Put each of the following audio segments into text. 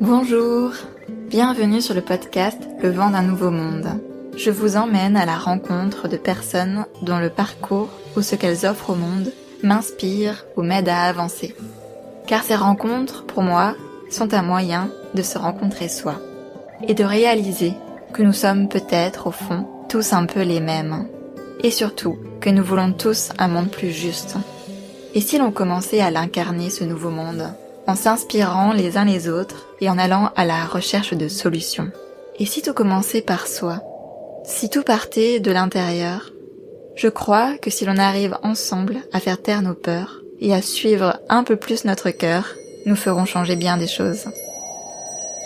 Bonjour, bienvenue sur le podcast Le vent d'un nouveau monde. Je vous emmène à la rencontre de personnes dont le parcours ou ce qu'elles offrent au monde m'inspire ou m'aide à avancer. Car ces rencontres, pour moi, sont un moyen de se rencontrer soi et de réaliser que nous sommes peut-être, au fond, tous un peu les mêmes. Et surtout, que nous voulons tous un monde plus juste. Et si l'on commençait à l'incarner, ce nouveau monde, en s'inspirant les uns les autres et en allant à la recherche de solutions? Et si tout commençait par soi? Si tout partait de l'intérieur? Je crois que si l'on arrive ensemble à faire taire nos peurs et à suivre un peu plus notre cœur, nous ferons changer bien des choses.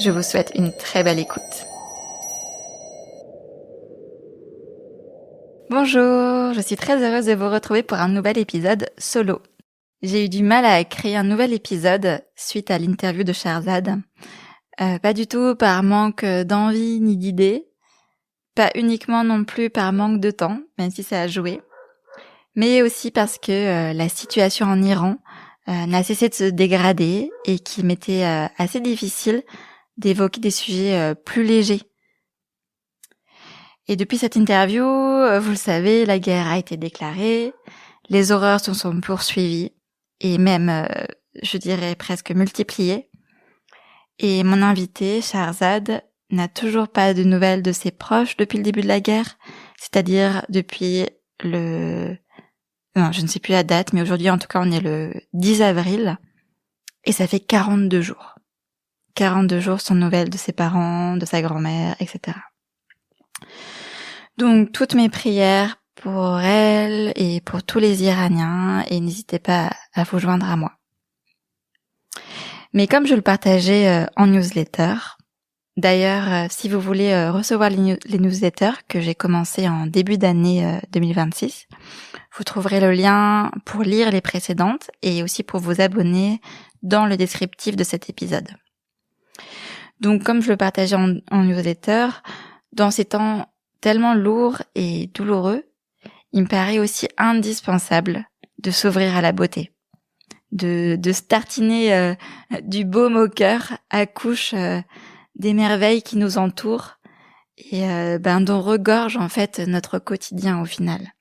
Je vous souhaite une très belle écoute. Bonjour, je suis très heureuse de vous retrouver pour un nouvel épisode solo. J'ai eu du mal à créer un nouvel épisode suite à l'interview de Shahrzad. Pas du tout par manque d'envie ni d'idées, pas uniquement non plus par manque de temps, même si ça a joué, mais aussi parce que la situation en Iran n'a cessé de se dégrader et qu'il m'était assez difficile d'évoquer des sujets plus légers. Et depuis cette interview, vous le savez, la guerre a été déclarée, les horreurs se sont poursuivies, et même, je dirais, presque multipliées. Et mon invité, Shahrzad, n'a toujours pas de nouvelles de ses proches depuis le début de la guerre, c'est-à-dire depuis non, je ne sais plus la date, mais aujourd'hui, en tout cas, on est le 10 avril, et ça fait 42 jours. 42 jours sans nouvelles de ses parents, de sa grand-mère, etc. Donc, toutes mes prières pour elle et pour tous les Iraniens, et n'hésitez pas à vous joindre à moi. Mais comme je le partageais en newsletter, d'ailleurs, si vous voulez recevoir les newsletters que j'ai commencé en début d'année 2026, vous trouverez le lien pour lire les précédentes et aussi pour vous abonner dans le descriptif de cet épisode. Donc, comme je le partageais en newsletter, dans ces temps tellement lourds et douloureux, il me paraît aussi indispensable de s'ouvrir à la beauté, de se tartiner du baume au cœur à couche des merveilles qui nous entourent et dont regorge en fait notre quotidien au final,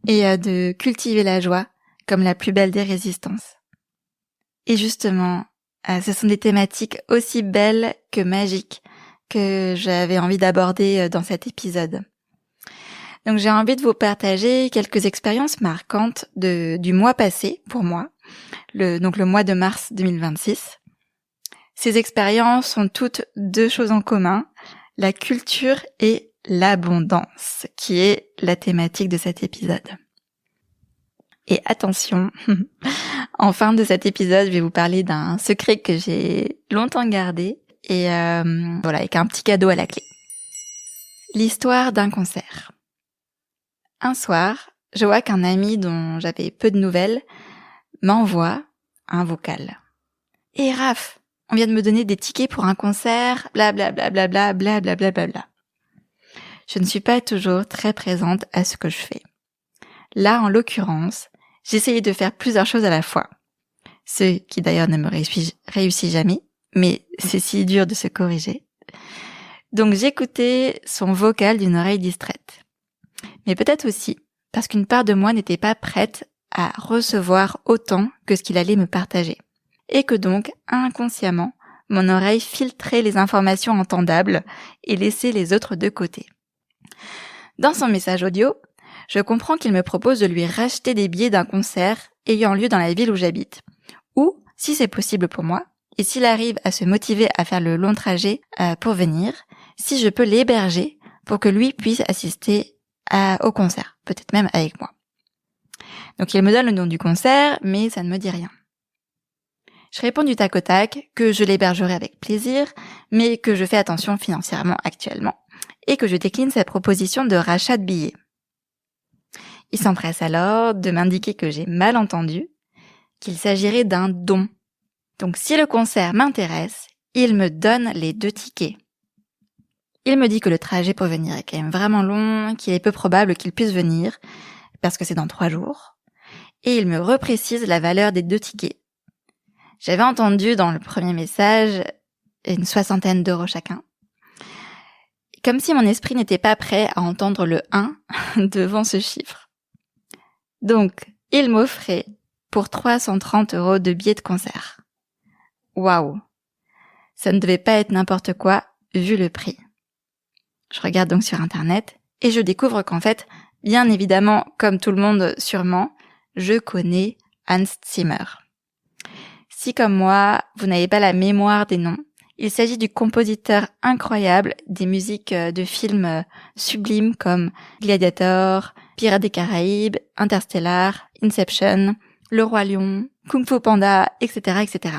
et de cultiver la joie comme la plus belle des résistances. Et justement, ce sont des thématiques aussi belles que magiques que j'avais envie d'aborder dans cet épisode. Donc j'ai envie de vous partager quelques expériences marquantes du mois passé pour moi, le mois de mars 2026. Ces expériences ont toutes deux choses en commun, la culture et l'abondance, qui est la thématique de cet épisode. Et attention, en fin de cet épisode, je vais vous parler d'un secret que j'ai longtemps gardé et avec un petit cadeau à la clé. L'histoire d'un concert. Un soir, je vois qu'un ami dont j'avais peu de nouvelles m'envoie un vocal. « Hé Raph, on vient de me donner des tickets pour un concert, blablabla, blablabla. » Je ne suis pas toujours très présente à ce que je fais. Là, en l'occurrence, j'essayais de faire plusieurs choses à la fois. Ce qui d'ailleurs ne me réussit jamais, mais c'est si dur de se corriger. Donc j'écoutais son vocal d'une oreille distraite. Mais peut-être aussi parce qu'une part de moi n'était pas prête à recevoir autant que ce qu'il allait me partager. Et que donc, inconsciemment, mon oreille filtrait les informations entendables et laissait les autres de côté. Dans son message audio, je comprends qu'il me propose de lui racheter des billets d'un concert ayant lieu dans la ville où j'habite. Ou, si c'est possible pour moi, et s'il arrive à se motiver à faire le long trajet pour venir, si je peux l'héberger pour que lui puisse assister au concert, peut-être même avec moi. Donc il me donne le nom du concert, mais ça ne me dit rien. Je réponds du tac au tac que je l'hébergerai avec plaisir, mais que je fais attention financièrement actuellement, et que je décline sa proposition de rachat de billets. Il s'empresse alors de m'indiquer que j'ai mal entendu, qu'il s'agirait d'un don. Donc si le concert m'intéresse, il me donne les 2 tickets. Il me dit que le trajet pour venir est quand même vraiment long, qu'il est peu probable qu'il puisse venir, parce que c'est dans 3 jours, et il me reprécise la valeur des 2 tickets. J'avais entendu dans le premier message une 60aine d'euros chacun. Comme si mon esprit n'était pas prêt à entendre le 1 devant ce chiffre. Donc, il m'offrait pour 330 € de billets de concert. Waouh! Ça ne devait pas être n'importe quoi, vu le prix. Je regarde donc sur Internet et je découvre qu'en fait, bien évidemment, comme tout le monde sûrement, je connais Hans Zimmer. Si comme moi, vous n'avez pas la mémoire des noms, il s'agit du compositeur incroyable des musiques de films sublimes comme Gladiator, Pirates des Caraïbes, Interstellar, Inception, Le Roi Lion, Kung Fu Panda, etc., etc.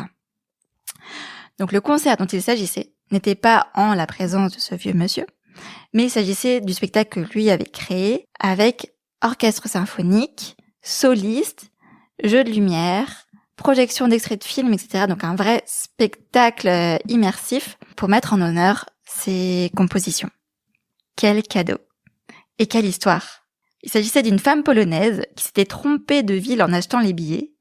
Donc le concert dont il s'agissait n'était pas en la présence de ce vieux monsieur, mais il s'agissait du spectacle que lui avait créé avec orchestre symphonique, soliste, jeu de lumière, projection d'extraits de films, etc. Donc un vrai spectacle immersif pour mettre en honneur ses compositions. Quel cadeau! Et quelle histoire! Il s'agissait d'une femme polonaise qui s'était trompée de ville en achetant les billets,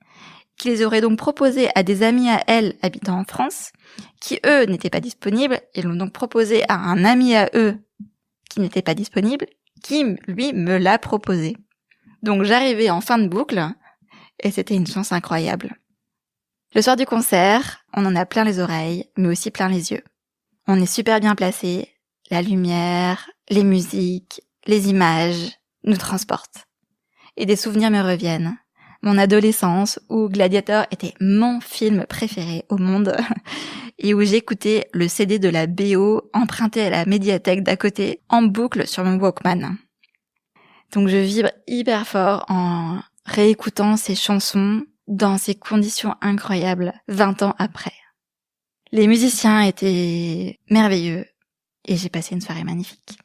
qui les aurait donc proposés à des amis à elle habitant en France, qui eux n'étaient pas disponibles, et l'ont donc proposé à un ami à eux qui n'était pas disponible, qui lui me l'a proposé. Donc j'arrivais en fin de boucle, et c'était une chance incroyable. Le soir du concert, on en a plein les oreilles, mais aussi plein les yeux. On est super bien placé, la lumière, les musiques, les images nous transportent. Et des souvenirs me reviennent. Mon adolescence, où Gladiator était mon film préféré au monde, et où j'écoutais le CD de la BO emprunté à la médiathèque d'à côté, en boucle sur mon Walkman. Donc je vibre hyper fort en réécoutant ces chansons dans ces conditions incroyables 20 ans après. Les musiciens étaient merveilleux et j'ai passé une soirée magnifique.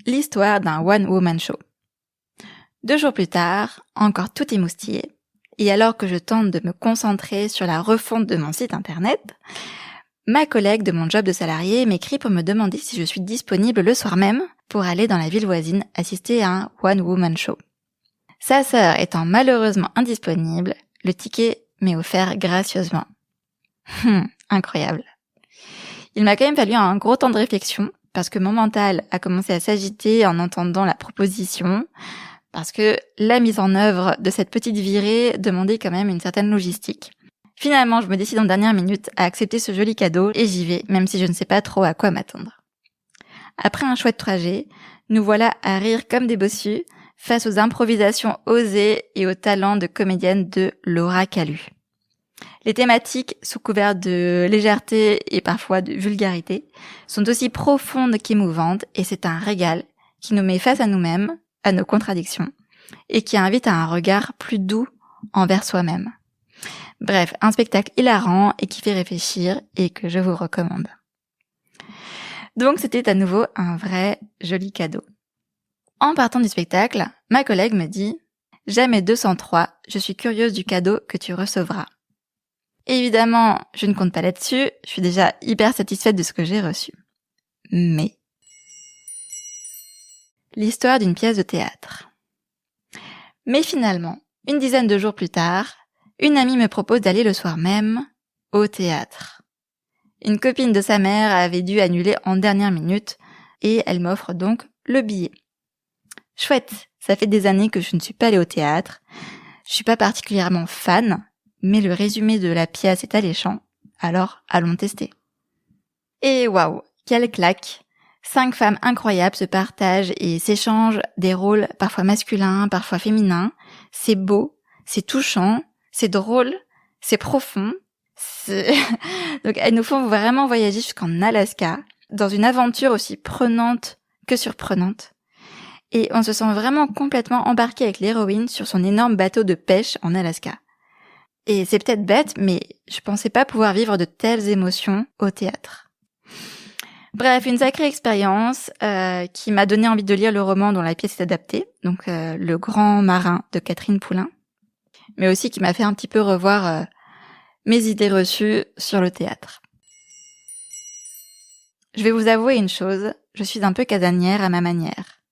L'histoire d'un one-woman show. 2 jours plus tard, encore tout émoustillé, et alors que je tente de me concentrer sur la refonte de mon site internet, ma collègue de mon job de salarié m'écrit pour me demander si je suis disponible le soir même pour aller dans la ville woisine assister à un one-woman show. Sa sœur étant malheureusement indisponible, le ticket m'est offert gracieusement. Incroyable. Il m'a quand même fallu un gros temps de réflexion, parce que mon mental a commencé à s'agiter en entendant la proposition, parce que la mise en œuvre de cette petite virée demandait quand même une certaine logistique. Finalement, je me décide en dernière minute à accepter ce joli cadeau et j'y vais, même si je ne sais pas trop à quoi m'attendre. Après un chouette trajet, nous voilà à rire comme des bossus face aux improvisations osées et au talent de comédienne de Laura Calu. Les thématiques, sous couvert de légèreté et parfois de vulgarité, sont aussi profondes qu'émouvantes et c'est un régal qui nous met face à nous-mêmes, à nos contradictions, et qui invite à un regard plus doux envers soi-même. Bref, un spectacle hilarant et qui fait réfléchir et que je vous recommande. Donc c'était à nouveau un vrai joli cadeau. En partant du spectacle, ma collègue me dit « Jamais 203, je suis curieuse du cadeau que tu recevras. » Évidemment, je ne compte pas là-dessus, je suis déjà hyper satisfaite de ce que j'ai reçu. Mais l'histoire d'une pièce de théâtre. Mais finalement, une dizaine de jours plus tard, une amie me propose d'aller le soir même au théâtre. Une copine de sa mère avait dû annuler en dernière minute et elle m'offre donc le billet. Chouette, ça fait des années que je ne suis pas allée au théâtre. Je suis pas particulièrement fan, mais le résumé de la pièce est alléchant, alors allons tester. Et waouh, quelle claque! 5 femmes incroyables se partagent et s'échangent des rôles parfois masculins, parfois féminins. C'est beau, c'est touchant, c'est drôle, c'est profond. Donc elles nous font vraiment voyager jusqu'en Alaska, dans une aventure aussi prenante que surprenante. Et on se sent vraiment complètement embarqué avec l'héroïne sur son énorme bateau de pêche en Alaska. Et c'est peut-être bête, mais je pensais pas pouvoir vivre de telles émotions au théâtre. Bref, une sacrée expérience qui m'a donné envie de lire le roman dont la pièce est adaptée, donc Le Grand Marin de Catherine Poulain, mais aussi qui m'a fait un petit peu revoir mes idées reçues sur le théâtre. Je vais vous avouer une chose, je suis un peu casanière à ma manière.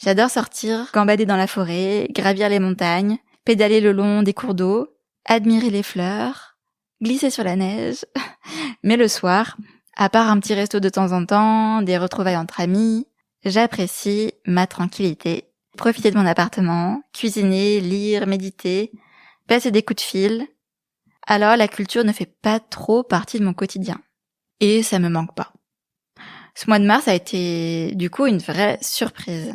J'adore sortir, gambader dans la forêt, gravir les montagnes, pédaler le long des cours d'eau, admirer les fleurs, glisser sur la neige. Mais le soir, à part un petit resto de temps en temps, des retrouvailles entre amis, j'apprécie ma tranquillité. Profiter de mon appartement, cuisiner, lire, méditer, passer des coups de fil. Alors la culture ne fait pas trop partie de mon quotidien. Et ça me manque pas. Ce mois de mars a été du coup une vraie surprise.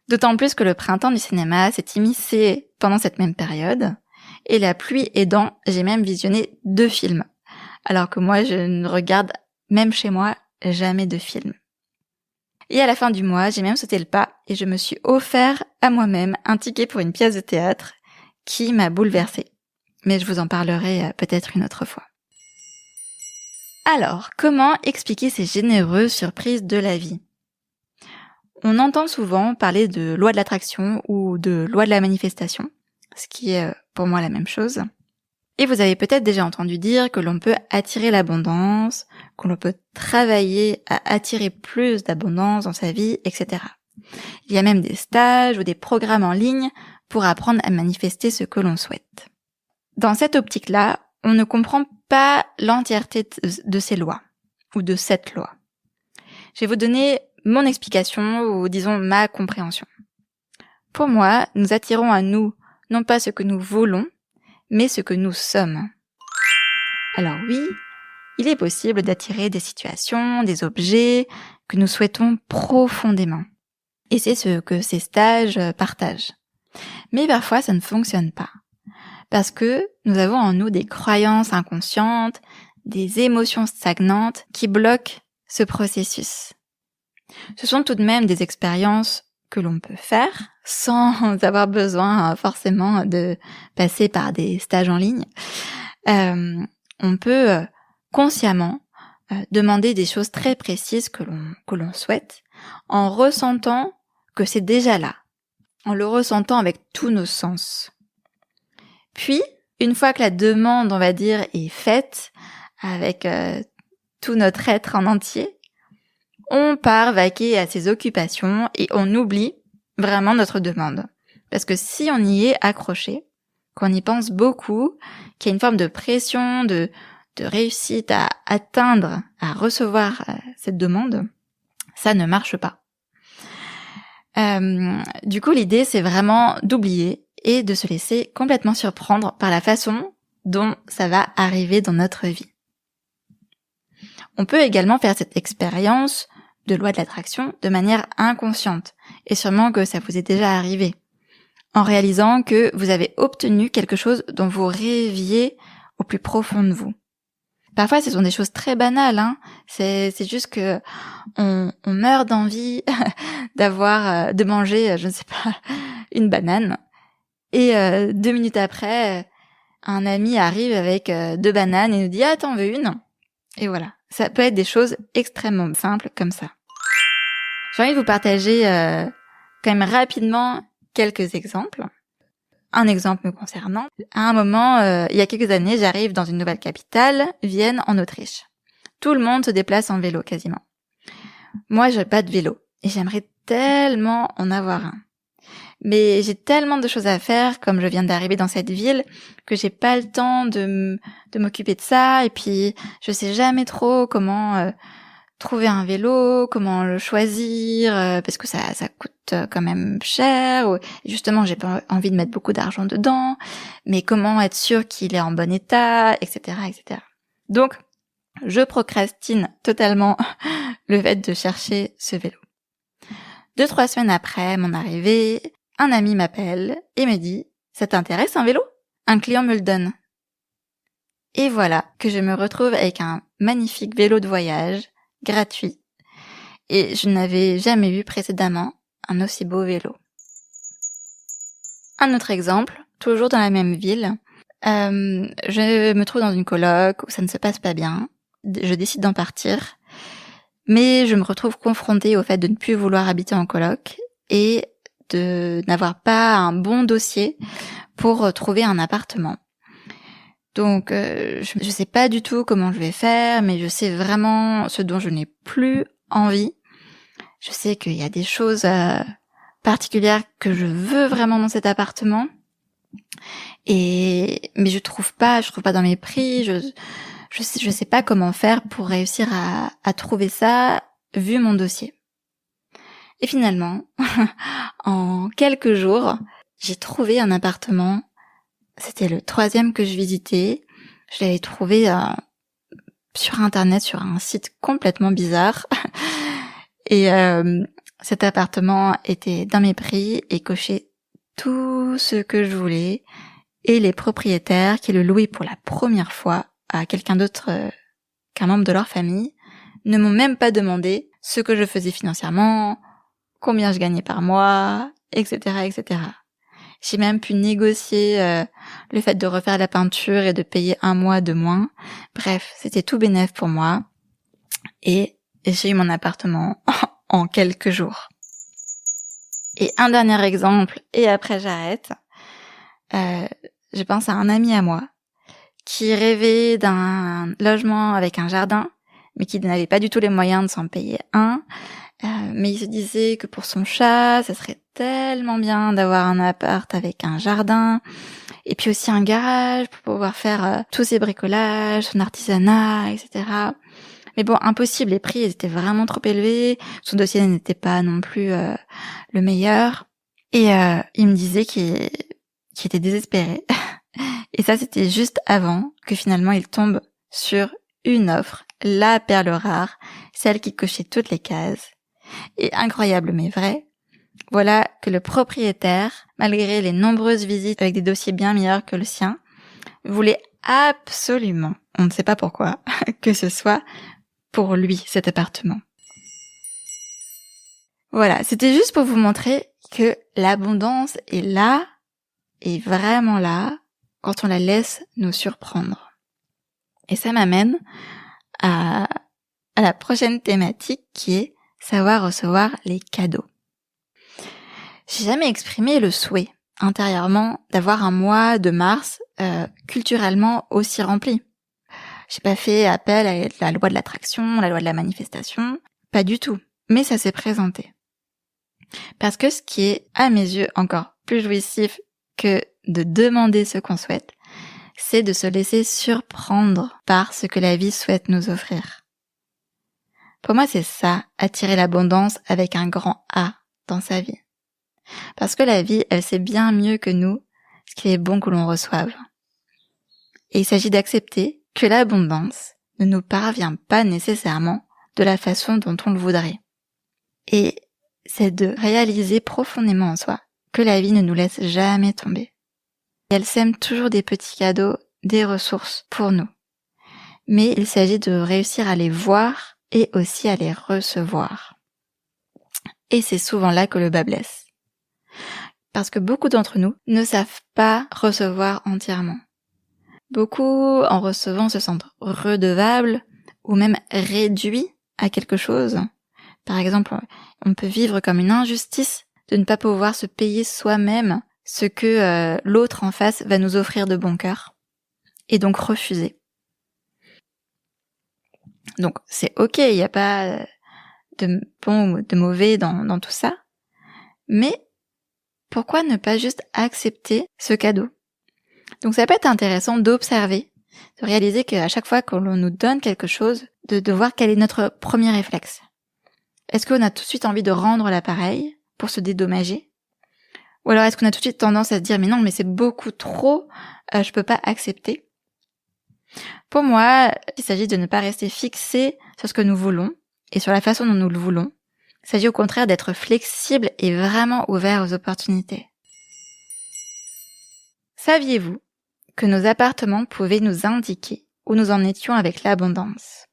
D'autant plus que le printemps du cinéma s'est immiscé pendant cette même période. Et la pluie aidant, j'ai même visionné 2 films. Alors que moi, je ne regarde, même chez moi, jamais de films. Et à la fin du mois, j'ai même sauté le pas et je me suis offert à moi-même un ticket pour une pièce de théâtre qui m'a bouleversée. Mais je vous en parlerai peut-être une autre fois. Alors, comment expliquer ces généreuses surprises de la vie ? On entend souvent parler de loi de l'attraction ou de loi de la manifestation, ce qui est pour moi la même chose. Et vous avez peut-être déjà entendu dire que l'on peut attirer l'abondance, qu'on peut travailler à attirer plus d'abondance dans sa vie, etc. Il y a même des stages ou des programmes en ligne pour apprendre à manifester ce que l'on souhaite. Dans cette optique-là, on ne comprend pas l'entièreté de ces lois, ou de cette loi. Je vais vous donner mon explication, ou disons ma compréhension. Pour moi, nous attirons à nous, non pas ce que nous voulons, mais ce que nous sommes. Alors oui, il est possible d'attirer des situations, des objets que nous souhaitons profondément. Et c'est ce que ces stages partagent. Mais parfois, ça ne fonctionne pas. Parce que nous avons en nous des croyances inconscientes, des émotions stagnantes qui bloquent ce processus. Ce sont tout de même des expériences que l'on peut faire sans avoir besoin forcément de passer par des stages en ligne. On peut consciemment demander des choses très précises que l'on souhaite en ressentant que c'est déjà là, en le ressentant avec tous nos sens. Puis, une fois que la demande, on va dire, est faite, avec tout notre être en entier, on part vaquer à ses occupations et on oublie vraiment notre demande. Parce que si on y est accroché, qu'on y pense beaucoup, qu'il y a une forme de pression, de réussite à atteindre, à recevoir cette demande, ça ne marche pas. Du coup, l'idée, c'est vraiment d'oublier et de se laisser complètement surprendre par la façon dont ça va arriver dans notre vie. On peut également faire cette expérience de loi de l'attraction de manière inconsciente, et sûrement que ça vous est déjà arrivé, en réalisant que vous avez obtenu quelque chose dont vous rêviez au plus profond de vous. Parfois, ce sont des choses très banales, hein. C'est juste que on meurt d'envie de manger, je ne sais pas, une banane. Et 2 minutes après, un ami arrive avec 2 bananes et nous dit « Ah, t'en veux une ?» Et voilà, ça peut être des choses extrêmement simples comme ça. J'ai envie de vous partager quand même rapidement quelques exemples. Un exemple me concernant. À un moment, il y a quelques années, j'arrive dans une nouvelle capitale, Vienne, en Autriche. Tout le monde se déplace en vélo quasiment. Moi, j'ai pas de vélo et j'aimerais tellement en avoir un. Mais j'ai tellement de choses à faire, comme je viens d'arriver dans cette ville, que j'ai pas le temps de m'occuper de ça, et puis je sais jamais trop comment trouver un vélo, comment le choisir, parce que ça coûte quand même cher, et justement j'ai pas envie de mettre beaucoup d'argent dedans, mais comment être sûr qu'il est en bon état, etc., etc. Donc, je procrastine totalement le fait de chercher ce vélo. 2-3 semaines après mon arrivée, un ami m'appelle et me dit « Ça t'intéresse un vélo ?» Un client me le donne. Et voilà que je me retrouve avec un magnifique vélo de voyage, gratuit. Et je n'avais jamais eu précédemment un aussi beau vélo. Un autre exemple, toujours dans la même ville. Je me trouve dans une coloc où ça ne se passe pas bien. Je décide d'en partir. Mais je me retrouve confrontée au fait de ne plus vouloir habiter en coloc et de n'avoir pas un bon dossier pour trouver un appartement. Donc, je sais pas du tout comment je vais faire, mais je sais vraiment ce dont je n'ai plus envie. Je sais qu'il y a des choses particulières que je veux vraiment dans cet appartement. Mais mais je trouve pas dans mes prix, je sais pas comment faire pour réussir à trouver ça vu mon dossier. Et finalement, en quelques jours, j'ai trouvé un appartement. C'était le 3e que je visitais. Je l'avais trouvé sur internet, sur un site complètement bizarre. Et cet appartement était dans mes prix et cochait tout ce que je voulais. Et les propriétaires qui le louaient pour la première fois à quelqu'un d'autre qu'un membre de leur famille ne m'ont même pas demandé ce que je faisais financièrement, combien je gagnais par mois, etc., etc. J'ai même pu négocier le fait de refaire la peinture et de payer 1 mois de moins. Bref, c'était tout bénef pour moi. Et j'ai eu mon appartement en quelques jours. Et un dernier exemple, et après j'arrête. Je pense à un ami à moi qui rêvait d'un logement avec un jardin, mais qui n'avait pas du tout les moyens de s'en payer un. Mais il se disait que pour son chat, ça serait tellement bien d'avoir un appart avec un jardin, et puis aussi un garage pour pouvoir faire tous ses bricolages, son artisanat, etc. Mais bon, impossible, les prix étaient vraiment trop élevés, son dossier n'était pas non plus le meilleur, et il me disait qu'il était désespéré. Et ça, c'était juste avant que finalement il tombe sur une offre, la perle rare, celle qui cochait toutes les cases. Et incroyable mais vrai, voilà que le propriétaire, malgré les nombreuses visites avec des dossiers bien meilleurs que le sien, voulait absolument, on ne sait pas pourquoi, que ce soit pour lui cet appartement. Voilà, c'était juste pour vous montrer que l'abondance est là, est vraiment là, quand on la laisse nous surprendre. Et ça m'amène à la prochaine thématique qui est savoir recevoir les cadeaux. J'ai jamais exprimé le souhait intérieurement d'avoir un mois de mars culturellement aussi rempli. J'ai pas fait appel à la loi de l'attraction, la loi de la manifestation, pas du tout. Mais ça s'est présenté. Parce que ce qui est, à mes yeux, encore plus jouissif que de demander ce qu'on souhaite, c'est de se laisser surprendre par ce que la vie souhaite nous offrir. Pour moi, c'est ça, attirer l'abondance avec un grand A dans sa vie. Parce que la vie, elle sait bien mieux que nous ce qu'il est bon que l'on reçoive. Et il s'agit d'accepter que l'abondance ne nous parvient pas nécessairement de la façon dont on le voudrait. Et c'est de réaliser profondément en soi que la vie ne nous laisse jamais tomber. Elle sème toujours des petits cadeaux, des ressources pour nous. Mais il s'agit de réussir à les voir et aussi à les recevoir. Et c'est souvent là que le bât blesse. Parce que beaucoup d'entre nous ne savent pas recevoir entièrement. Beaucoup, en recevant, se sentent redevables ou même réduits à quelque chose. Par exemple, on peut vivre comme une injustice de ne pas pouvoir se payer soi-même ce que l'autre en face va nous offrir de bon cœur, et donc refuser. Donc c'est ok, il n'y a pas de bon ou de mauvais dans tout ça, mais pourquoi ne pas juste accepter ce cadeau? Donc ça peut être intéressant d'observer, de réaliser qu'à chaque fois que l'on nous donne quelque chose, de voir quel est notre premier réflexe. Est-ce qu'on a tout de suite envie de rendre l'appareil pour se dédommager? Ou alors est-ce qu'on a tout de suite tendance à se dire mais non, mais c'est beaucoup trop, je peux pas accepter. Pour moi, il s'agit de ne pas rester fixé sur ce que nous voulons et sur la façon dont nous le voulons. Il s'agit au contraire d'être flexible et vraiment ouvert aux opportunités. Saviez-vous que nos appartements pouvaient nous indiquer où nous en étions avec l'abondance?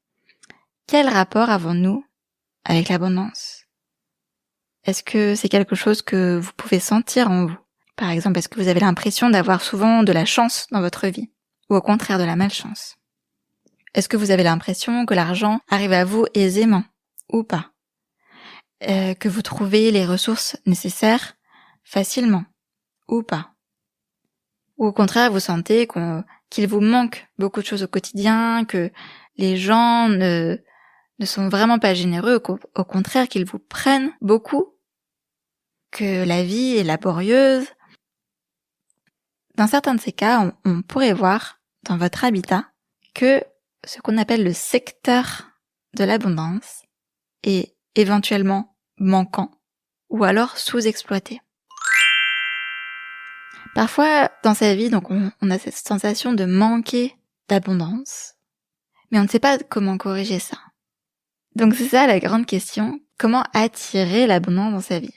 Quel rapport avons-nous avec l'abondance? Est-ce que c'est quelque chose que vous pouvez sentir en vous? Par exemple, est-ce que vous avez l'impression d'avoir souvent de la chance dans votre vie? Ou au contraire de la malchance? Est-ce que vous avez l'impression que l'argent arrive à vous aisément? Ou pas? Que vous trouvez les ressources nécessaires facilement? Ou pas? Ou au contraire, vous sentez qu'il vous manque beaucoup de choses au quotidien, que les gens ne sont vraiment pas généreux, au contraire qu'ils vous prennent beaucoup, que la vie est laborieuse. dans certains de ces cas, on pourrait voir dans votre habitat que ce qu'on appelle le secteur de l'abondance est éventuellement manquant ou alors sous-exploité. Parfois, dans sa vie, donc on a cette sensation de manquer d'abondance, mais on ne sait pas comment corriger ça. Donc c'est ça la grande question, comment attirer l'abondance dans sa vie?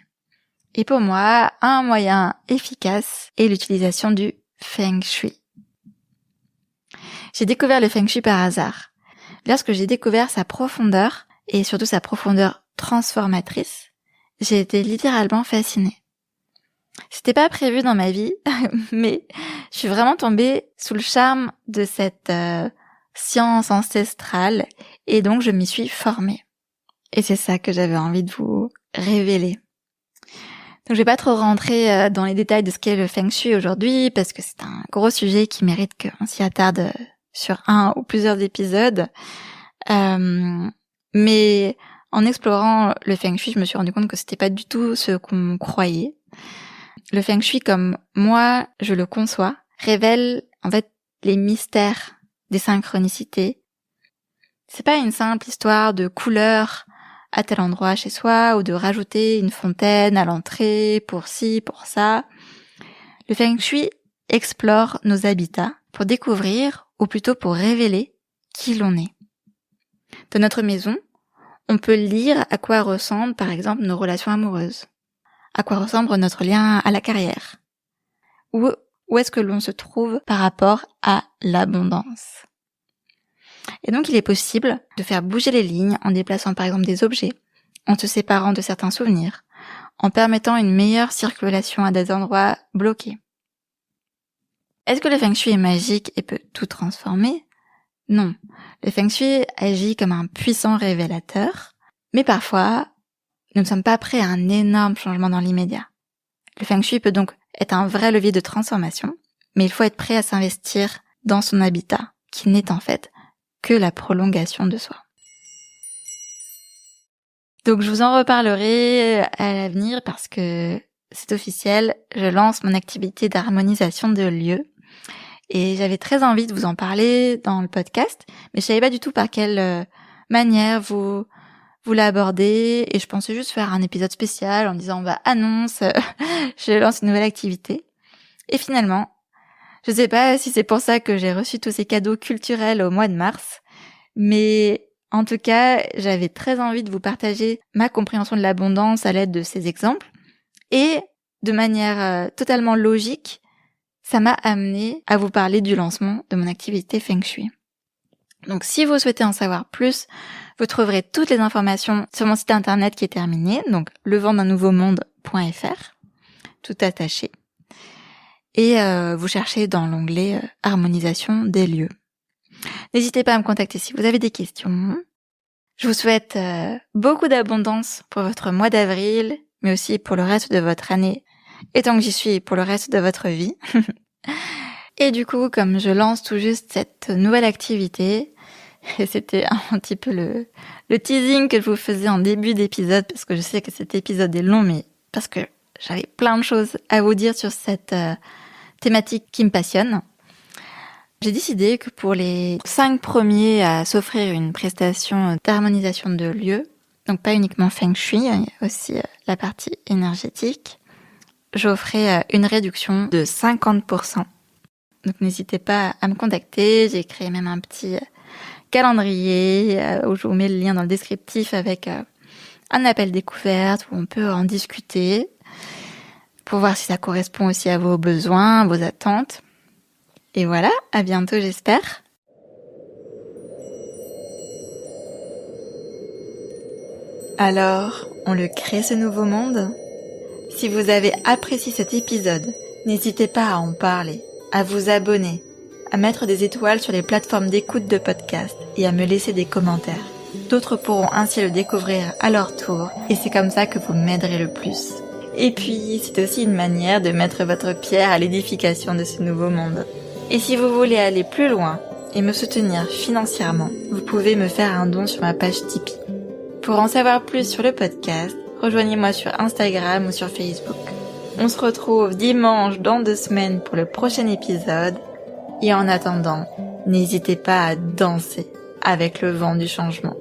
Et pour moi, un moyen efficace est l'utilisation du Feng Shui. J'ai découvert le Feng Shui par hasard. Lorsque j'ai découvert sa profondeur, et surtout sa profondeur transformatrice, j'ai été littéralement fascinée. C'était pas prévu dans ma vie, mais je suis vraiment tombée sous le charme de cette science ancestrale, et donc je m'y suis formée. Et c'est ça que j'avais envie de vous révéler. Donc je vais pas trop rentrer dans les détails de ce qu'est le Feng Shui aujourd'hui, parce que c'est un gros sujet qui mérite qu'on s'y attarde sur un ou plusieurs épisodes. Mais en explorant le Feng Shui, je me suis rendu compte que c'était pas du tout ce qu'on croyait. Le Feng Shui, comme moi je le conçois, révèle en fait les mystères des synchronicités. C'est pas une simple histoire de couleurs à tel endroit chez soi ou de rajouter une fontaine à l'entrée pour ci, pour ça. Le Feng Shui explore nos habitats pour découvrir, ou plutôt pour révéler, qui l'on est. Dans notre maison, on peut lire à quoi ressemblent par exemple nos relations amoureuses, à quoi ressemble notre lien à la carrière, où est-ce que l'on se trouve par rapport à l'abondance. Et donc il est possible de faire bouger les lignes en déplaçant par exemple des objets, en se séparant de certains souvenirs, en permettant une meilleure circulation à des endroits bloqués. Est-ce que le Feng Shui est magique et peut tout transformer? Non. Le Feng Shui agit comme un puissant révélateur, mais parfois, nous ne sommes pas prêts à un énorme changement dans l'immédiat. Le Feng Shui peut donc être un vrai levier de transformation, mais il faut être prêt à s'investir dans son habitat, qui n'est en fait que la prolongation de soi. Donc je vous en reparlerai à l'avenir parce que c'est officiel, je lance mon activité d'harmonisation de lieux et j'avais très envie de vous en parler dans le podcast, mais je savais pas du tout par quelle manière vous l'abordez et je pensais juste faire un épisode spécial en disant annonce, je lance une nouvelle activité. Et finalement, je sais pas si c'est pour ça que j'ai reçu tous ces cadeaux culturels au mois de mars, mais en tout cas, j'avais très envie de vous partager ma compréhension de l'abondance à l'aide de ces exemples. Et de manière totalement logique, ça m'a amené à vous parler du lancement de mon activité Feng Shui. Donc si vous souhaitez en savoir plus, vous trouverez toutes les informations sur mon site internet qui est terminé, donc leventd'unnouveaumonde.fr, tout attaché. Et vous cherchez dans l'onglet harmonisation des lieux. N'hésitez pas à me contacter si vous avez des questions. Je vous souhaite beaucoup d'abondance pour votre mois d'avril, mais aussi pour le reste de votre année, et tant que j'y suis, pour le reste de votre vie. Et du coup, comme je lance tout juste cette nouvelle activité, et c'était un petit peu le teasing que je vous faisais en début d'épisode, parce que je sais que cet épisode est long, mais parce que j'avais plein de choses à vous dire sur cette thématique qui me passionne. J'ai décidé que pour les 5 premiers à s'offrir une prestation d'harmonisation de lieux, donc pas uniquement Feng Shui, il y a aussi la partie énergétique, j'offrais une réduction de 50%. Donc n'hésitez pas à me contacter, j'ai créé même un petit calendrier où je vous mets le lien dans le descriptif avec un appel découverte où on peut en discuter pour voir si ça correspond aussi à vos besoins, à vos attentes. Et voilà, à bientôt j'espère. Alors, on le crée ce nouveau monde ? Si vous avez apprécié cet épisode, n'hésitez pas à en parler, à vous abonner, à mettre des étoiles sur les plateformes d'écoute de podcast et à me laisser des commentaires. D'autres pourront ainsi le découvrir à leur tour et c'est comme ça que vous m'aiderez le plus. Et puis, c'est aussi une manière de mettre votre pierre à l'édification de ce nouveau monde. Et si vous voulez aller plus loin et me soutenir financièrement, vous pouvez me faire un don sur ma page Tipeee. Pour en savoir plus sur le podcast, rejoignez-moi sur Instagram ou sur Facebook. On se retrouve dimanche dans 2 semaines pour le prochain épisode. Et en attendant, n'hésitez pas à danser avec le vent du changement.